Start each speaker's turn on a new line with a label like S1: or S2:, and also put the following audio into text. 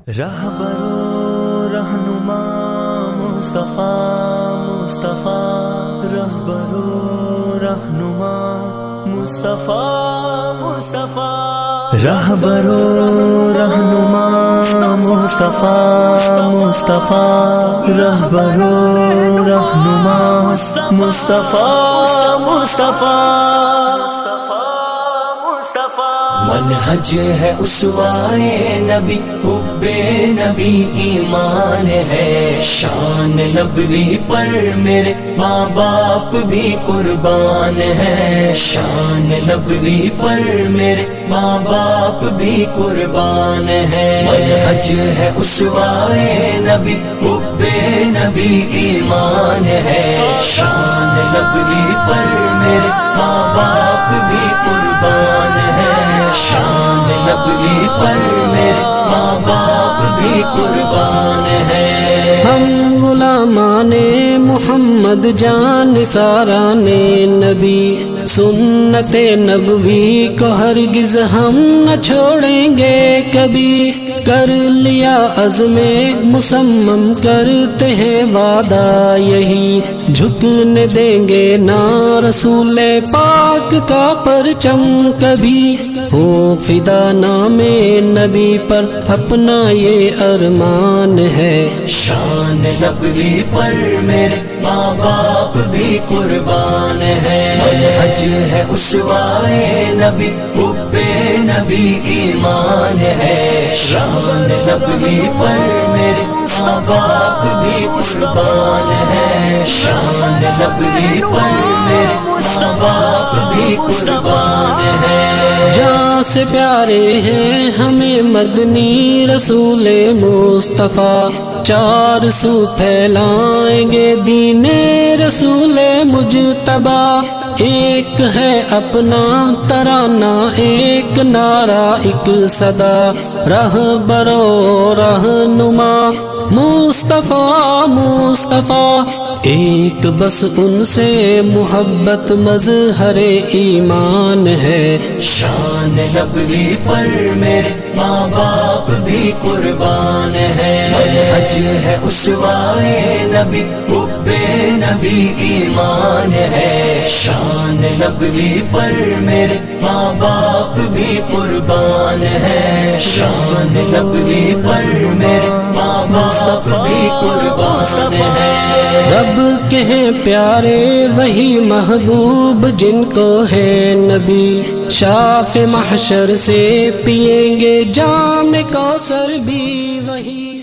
S1: رہبرو رہنما مصطفیٰ مصطفیٰ رہبرو رہنما مصطفیٰ مصطفیٰ رہبرو رہنما مصطفیٰ مصطفیٰ رہبرو رہنما مصطفیٰ مصطفیٰ منہج ہے اسوائے نبی حب نبی ایمان ہے، شان نبوی پر میرے ماں باپ بھی قربان ہے، شان نبوی پر میرے ماں باپ بھی قربان ہے۔ منہج ہے اسوائے نبی حب نبی ایمان ہے، شان نبوی پر میرے ماں باپ بھی قربان ہے، شان نبوی پر میرے ماں باپ بھی قربان ہے۔
S2: ہم غلامان محمد جان ساران نبی، سنت نبوی کو ہرگز ہم نہ چھوڑیں گے کبھی، کر لیا عزم مصمم کرتے ہیں وعدہ یہی، جھکنے دیں گے نہ رسول پاک کا پرچم کبھی، ہو فدا نام نبی پر اپنا یہ ارمان ہے۔
S1: شان نبوی پر میرے ماں باپ بھی قربان ہے، منہج ہے اسوائے نبی حب نبی ایمان ہے، شان نبوی پر میرے ماں باپ بھی قربان ہے، شان نبوی پر میرے ماں باپ بھی قربان ہے۔
S2: جہاں سے پیارے ہیں ہمیں مدنی رسول مصطفیٰ، چار سو پھیلائیں گے دین رسول مجتبی، ایک ہے اپنا ترانہ ایک نعرہ ایک صدا، رہبرو رہنما مصطفیٰ مصطفیٰ، ایک بس ان سے محبت مظہر ایمان ہے۔
S1: شان نبوی پر میرے ماں باپ بھی قربان ہے، منہج ہے اسوائے نبی حب نبی ایمان ہے، شان نبوی پر میرے ماں باپ بھی قربان ہے، شان نبوی پر میرے ماں باپ بھی قربان ہے۔
S2: رب کے ہیں پیارے وہی محبوب جن کو ہے نبی، شاف محشر سے پئیں گے جام کوثر بھی وہی۔